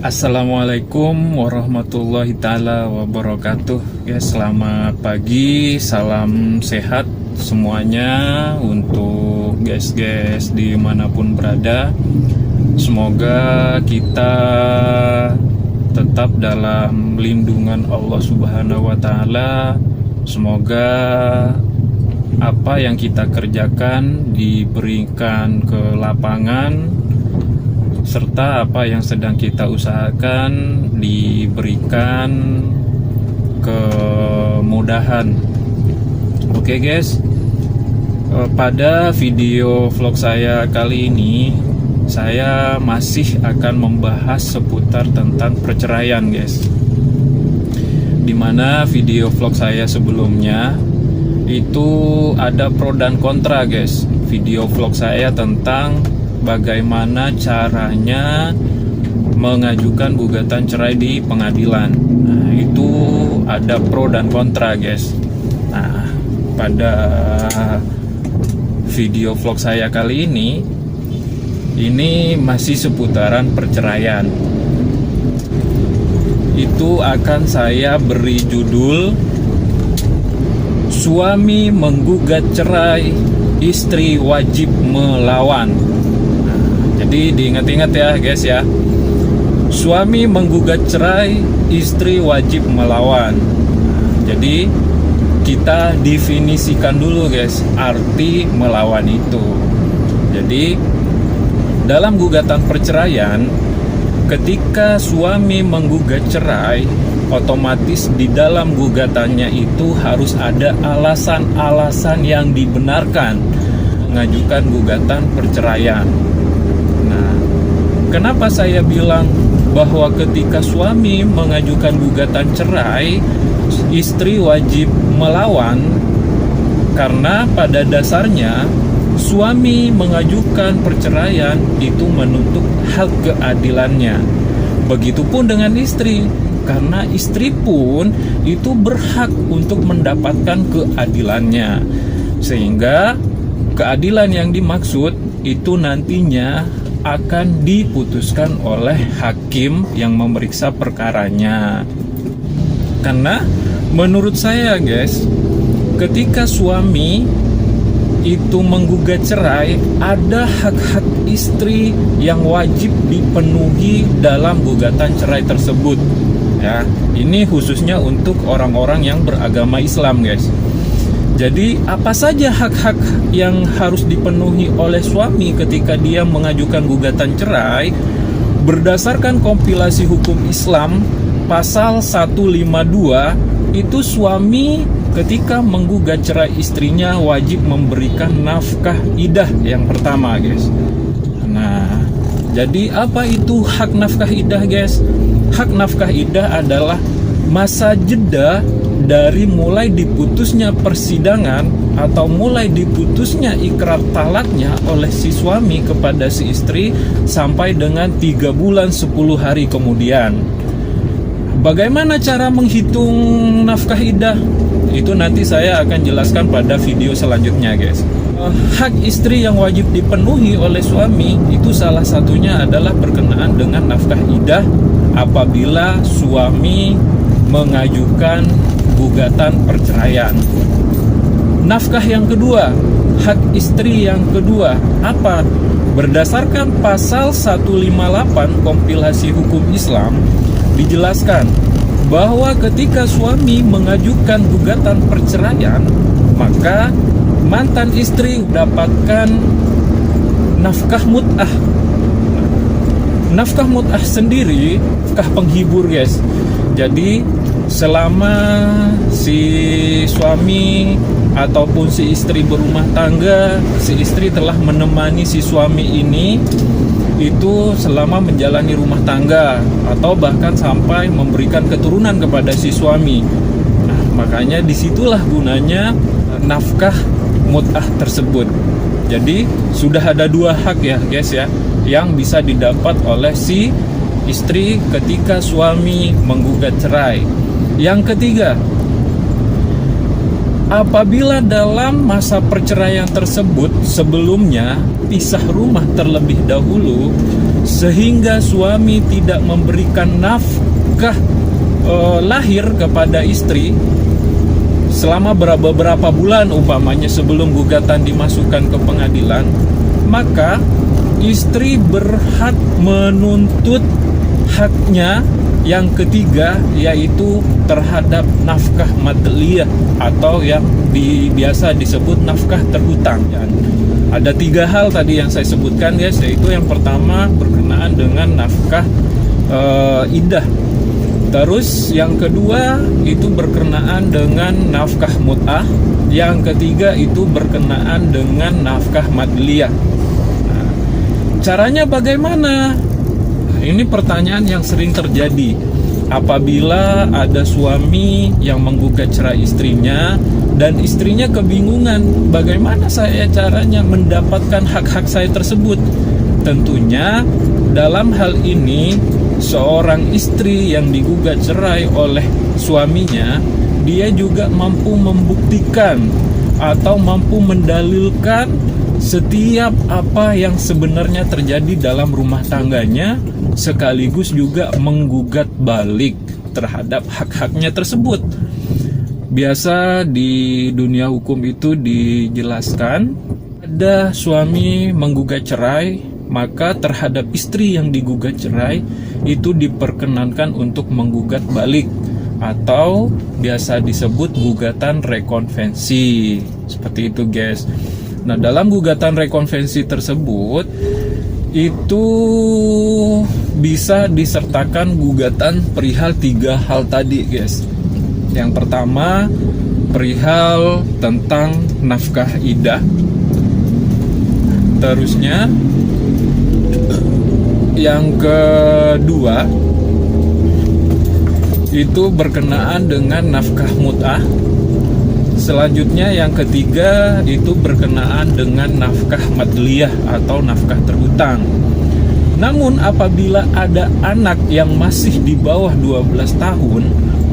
Assalamualaikum warahmatullahi ta'ala wabarakatuh. Ya, selamat pagi, salam sehat semuanya untuk guys-guys dimanapun berada. Semoga kita tetap dalam lindungan Allah Subhanahu wa Ta'ala. Semoga apa yang kita kerjakan diberikan ke lapangan, serta apa yang sedang kita usahakan diberikan kemudahan. Oke guys, pada video vlog saya kali ini saya masih akan membahas seputar tentang perceraian guys. Dimana video vlog saya sebelumnya itu ada pro dan kontra guys. Video vlog saya tentang bagaimana caranya mengajukan gugatan cerai di pengadilan. Nah, itu ada pro dan kontra guys. Nah, pada video vlog saya kali ini masih seputaran perceraian. Itu akan saya beri judul Suami menggugat cerai, istri wajib melawan. Jadi diingat-ingat ya guys ya. Suami menggugat cerai, istri wajib melawan. Jadi kita definisikan dulu guys arti melawan itu. Jadi dalam gugatan perceraian, ketika suami menggugat cerai, otomatis di dalam gugatannya itu harus ada alasan-alasan yang dibenarkan mengajukan gugatan perceraian. Kenapa saya bilang bahwa ketika suami mengajukan gugatan cerai, istri wajib melawan? Karena pada dasarnya suami mengajukan perceraian itu menuntut hak keadilannya. Begitupun dengan istri, karena istri pun itu berhak untuk mendapatkan keadilannya. Sehingga keadilan yang dimaksud itu nantinya akan diputuskan oleh hakim yang memeriksa perkaranya. Karena menurut saya guys, ketika suami itu menggugat cerai, ada hak-hak istri yang wajib dipenuhi dalam gugatan cerai tersebut. Ya, ini khususnya untuk orang-orang yang beragama Islam guys. Jadi apa saja hak-hak yang harus dipenuhi oleh suami ketika dia mengajukan gugatan cerai? Berdasarkan kompilasi hukum Islam pasal 152, itu suami ketika menggugat cerai istrinya wajib memberikan nafkah iddah yang pertama guys. Nah, jadi apa itu hak nafkah iddah guys? Hak nafkah iddah adalah masa jeda dari mulai diputusnya persidangan atau mulai diputusnya ikrar talaknya oleh si suami kepada si istri sampai dengan 3 bulan 10 hari kemudian. Bagaimana cara menghitung nafkah iddah? Itu nanti saya akan jelaskan pada video selanjutnya guys. Hak istri yang wajib dipenuhi oleh suami itu salah satunya adalah berkenaan dengan nafkah iddah apabila suami mengajukan gugatan perceraian. Nafkah yang kedua, hak istri yang kedua apa? Berdasarkan pasal 158 kompilasi hukum Islam dijelaskan bahwa ketika suami mengajukan gugatan perceraian, maka mantan istri mendapatkan nafkah mut'ah. Nafkah mut'ah sendiri nafkah penghibur guys. Jadi selama si suami ataupun si istri berumah tangga, si istri telah menemani si suami ini itu selama menjalani rumah tangga atau bahkan sampai memberikan keturunan kepada si suami. Nah, makanya disitulah gunanya nafkah mut'ah tersebut. Jadi sudah ada 2 hak ya guys ya yang bisa didapat oleh si istri ketika suami menggugat cerai. Yang ketiga, apabila dalam masa perceraian tersebut sebelumnya pisah rumah terlebih dahulu, sehingga suami tidak memberikan nafkah lahir kepada istri selama beberapa bulan umpamanya sebelum gugatan dimasukkan ke pengadilan, maka istri berhak menuntut haknya yang ketiga, yaitu terhadap nafkah madliyah atau yang biasa disebut nafkah terhutang. Ada 3 hal tadi yang saya sebutkan guys, yaitu yang pertama berkenaan dengan nafkah iddah. Terus yang kedua itu berkenaan dengan nafkah mut'ah. Yang ketiga itu berkenaan dengan nafkah madliyah. Nah, caranya bagaimana? Ini pertanyaan yang sering terjadi. Apabila ada suami yang menggugat cerai istrinya dan istrinya kebingungan, bagaimana saya caranya mendapatkan hak-hak saya tersebut? Tentunya dalam hal ini seorang istri yang digugat cerai oleh suaminya, dia juga mampu membuktikan atau mampu mendalilkan setiap apa yang sebenarnya terjadi dalam rumah tangganya, sekaligus juga menggugat balik terhadap hak-haknya tersebut. Biasa di dunia hukum itu dijelaskan, ada suami menggugat cerai, maka terhadap istri yang digugat cerai itu diperkenankan untuk menggugat balik atau biasa disebut gugatan rekonvensi. Seperti itu guys. Nah, dalam gugatan rekonvensi tersebut itu bisa disertakan gugatan perihal 3 hal tadi guys. Yang pertama perihal tentang nafkah iddah. Terusnya yang kedua itu berkenaan dengan nafkah mut'ah. Selanjutnya yang ketiga itu berkenaan dengan nafkah madliyah atau nafkah terhutang. Namun apabila ada anak yang masih di bawah 12 tahun,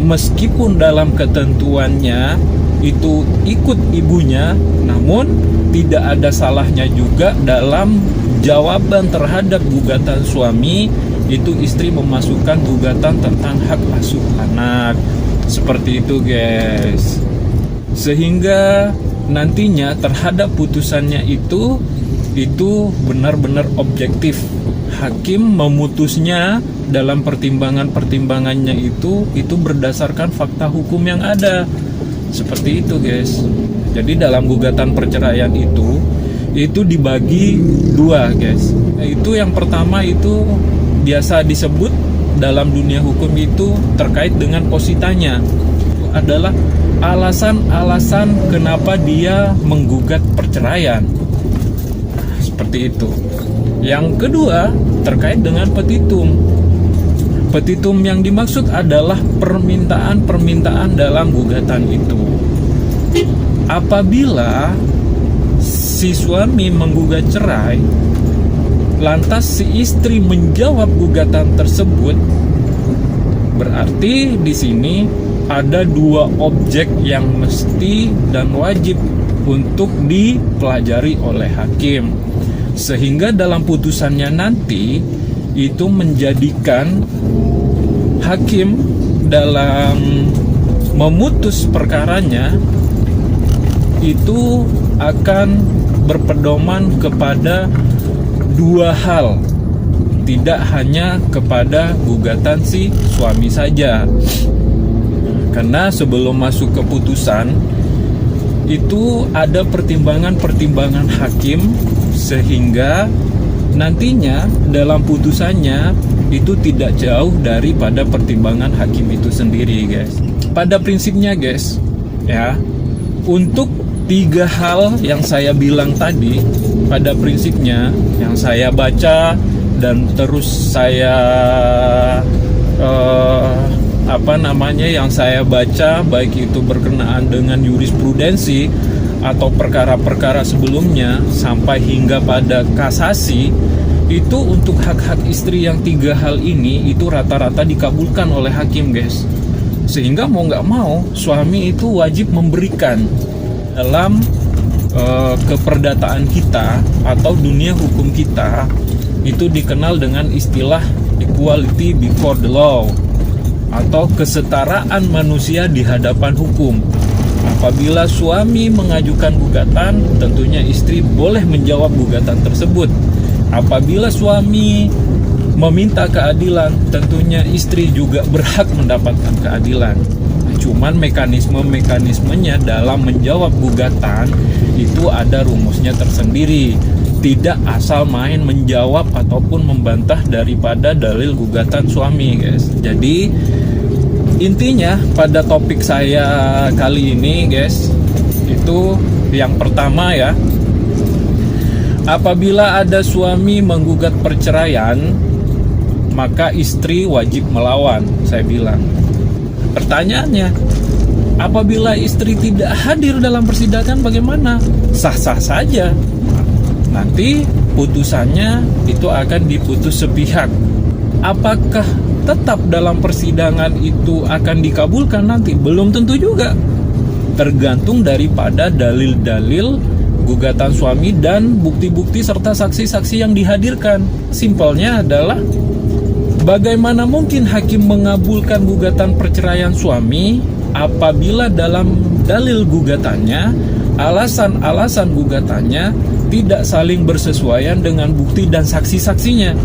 meskipun dalam ketentuannya itu ikut ibunya, namun tidak ada salahnya juga dalam jawaban terhadap gugatan suami itu istri memasukkan gugatan tentang hak asuh anak. Seperti itu guys. Sehingga nantinya terhadap putusannya itu benar-benar objektif. Hakim memutusnya dalam pertimbangannya itu berdasarkan fakta hukum yang ada. Seperti itu guys. Jadi dalam gugatan perceraian itu dibagi 2 guys. Itu yang pertama itu biasa disebut dalam dunia hukum itu terkait dengan positanya. Itu adalah alasan-alasan kenapa dia menggugat perceraian. Seperti itu. Yang kedua terkait dengan petitum. Petitum yang dimaksud adalah permintaan-permintaan dalam gugatan itu. Apabila si suami menggugat cerai, lantas si istri menjawab gugatan tersebut, berarti di sini ada 2 objek yang mesti dan wajib untuk dipelajari oleh hakim. Sehingga dalam putusannya nanti itu menjadikan hakim dalam memutus perkaranya itu akan berpedoman kepada 2 hal, tidak hanya kepada gugatan si suami saja. Karena sebelum masuk ke putusan itu ada pertimbangan-pertimbangan hakim, sehingga nantinya dalam putusannya itu tidak jauh daripada pertimbangan hakim itu sendiri guys. Pada prinsipnya guys ya, untuk 3 hal yang saya bilang tadi, pada prinsipnya yang saya baca dan terus saya yang saya baca, baik itu berkenaan dengan jurisprudensi atau perkara-perkara sebelumnya sampai hingga pada kasasi, itu untuk hak-hak istri yang 3 hal ini itu rata-rata dikabulkan oleh hakim guys. Sehingga mau nggak mau suami itu wajib memberikan. Dalam keperdataan kita atau dunia hukum kita Itu dikenal dengan istilah equality before the law, atau kesetaraan manusia di hadapan hukum. Apabila suami mengajukan gugatan, tentunya istri boleh menjawab gugatan tersebut. Apabila suami meminta keadilan, tentunya istri juga berhak mendapatkan keadilan. Cuman mekanisme-mekanismenya dalam menjawab gugatan itu ada rumusnya tersendiri. Tidak asal main menjawab ataupun membantah daripada dalil gugatan suami, guys. Jadi intinya pada topik saya kali ini, guys, itu yang pertama ya, apabila ada suami menggugat perceraian, maka istri wajib melawan, saya bilang. Pertanyaannya, apabila istri tidak hadir dalam persidangan bagaimana? Sah-sah saja. Nanti putusannya itu akan diputus sepihak. Apakah tetap dalam persidangan itu akan dikabulkan nanti? Belum tentu juga. Tergantung daripada dalil-dalil gugatan suami dan bukti-bukti serta saksi-saksi yang dihadirkan. Simpelnya adalah, bagaimana mungkin hakim mengabulkan gugatan perceraian suami apabila dalam dalil gugatannya, alasan-alasan gugatannya tidak saling bersesuaian dengan bukti dan saksi-saksinya.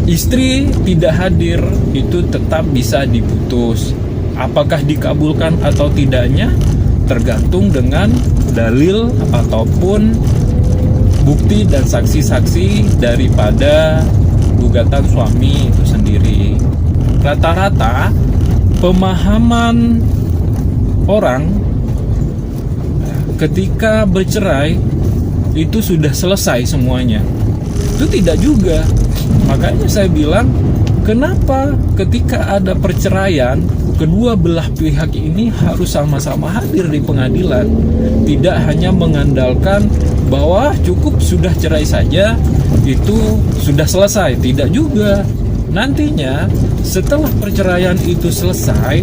Istri tidak hadir itu tetap bisa diputus. Apakah dikabulkan atau tidaknya tergantung dengan dalil ataupun bukti dan saksi-saksi daripada gugatan suami itu sendiri. Rata-rata pemahaman orang ketika bercerai itu sudah selesai semuanya. Itu tidak juga. Makanya saya bilang, kenapa ketika ada perceraian, kedua belah pihak ini harus sama-sama hadir di pengadilan. Tidak hanya mengandalkan bahwa cukup sudah cerai saja, itu sudah selesai. Tidak juga. Nantinya setelah perceraian itu selesai,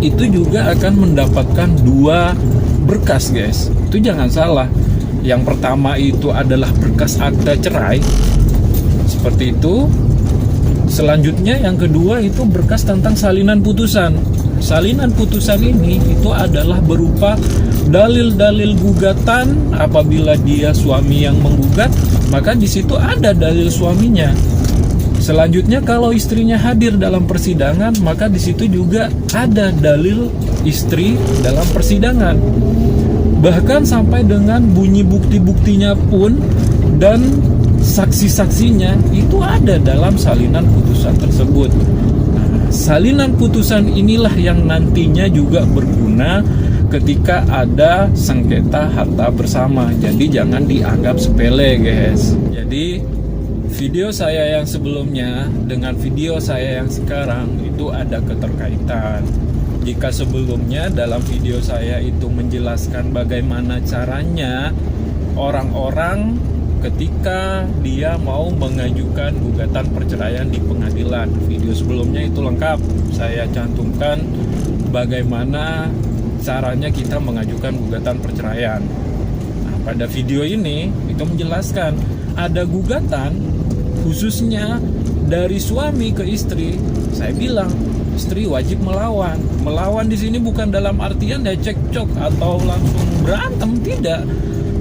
itu juga akan mendapatkan dua berkas, guys. Itu jangan salah. Yang pertama itu adalah berkas akta cerai, seperti itu. Selanjutnya yang kedua itu berkas tentang salinan putusan. Salinan putusan ini itu adalah berupa dalil-dalil gugatan. Apabila dia suami yang menggugat, maka di situ ada dalil suaminya. Selanjutnya kalau istrinya hadir dalam persidangan, maka di situ juga ada dalil istri dalam persidangan. Bahkan sampai dengan bunyi bukti-buktinya pun dan saksi-saksinya itu ada dalam salinan putusan tersebut. Nah, salinan putusan inilah yang nantinya juga berguna ketika ada sengketa harta bersama. Jadi jangan dianggap sepele, guys. Jadi video saya yang sebelumnya dengan video saya yang sekarang itu ada keterkaitan. Jika sebelumnya dalam video saya itu menjelaskan bagaimana caranya orang-orang ketika dia mau mengajukan gugatan perceraian di pengadilan. Video sebelumnya itu lengkap. Saya cantumkan bagaimana caranya kita mengajukan gugatan perceraian. Nah, pada video ini itu menjelaskan ada gugatan khususnya dari suami ke istri. Saya bilang istri wajib melawan. Melawan di sini bukan dalam artian ya cekcok atau langsung berantem, tidak.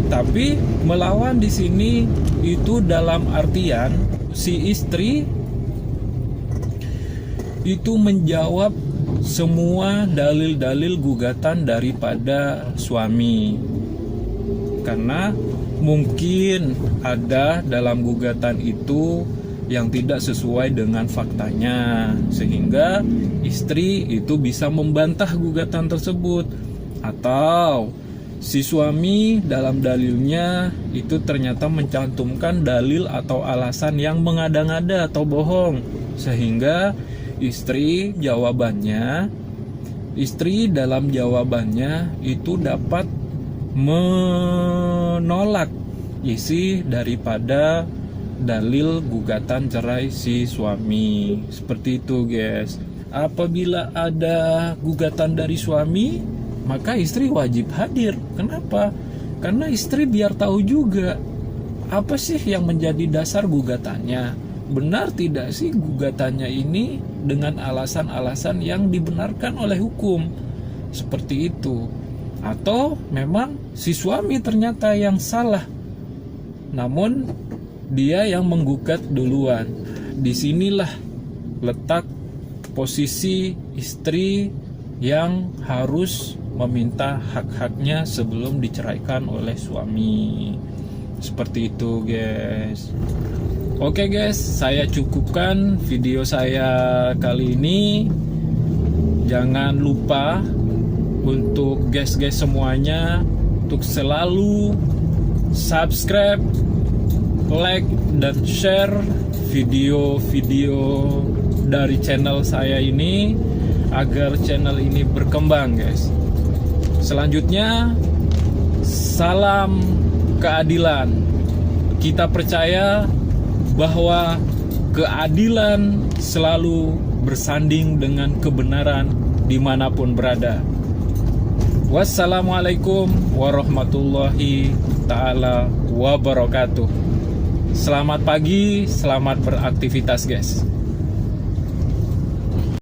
Tapi melawan di sini itu dalam artian si istri itu menjawab semua dalil-dalil gugatan daripada suami. Karena mungkin ada dalam gugatan itu yang tidak sesuai dengan faktanya, sehingga istri itu bisa membantah gugatan tersebut. Atau si suami dalam dalilnya itu ternyata mencantumkan dalil atau alasan yang mengada-ngada atau bohong, sehingga istri dalam jawabannya itu dapat menolak isi daripada dalil gugatan cerai si suami. Seperti itu, guys. Apabila ada gugatan dari suami, maka istri wajib hadir. Kenapa? Karena istri biar tahu juga apa sih yang menjadi dasar gugatannya? Benar tidak sih gugatannya ini dengan alasan-alasan yang dibenarkan oleh hukum? Seperti itu. Atau memang si suami ternyata yang salah, namun dia yang menggugat duluan. Disinilah letak posisi istri yang harus meminta hak-haknya sebelum diceraikan oleh suami. Seperti itu guys. Oke guys, saya cukupkan video saya kali ini. Jangan lupa untuk guys-guys semuanya untuk selalu subscribe, like, dan share video-video dari channel saya ini agar channel ini berkembang guys. Selanjutnya, salam keadilan. Kita percaya bahwa keadilan selalu bersanding dengan kebenaran dimanapun berada. Wassalamualaikum warahmatullahi ta'ala wabarakatuh. Selamat pagi, selamat beraktivitas guys.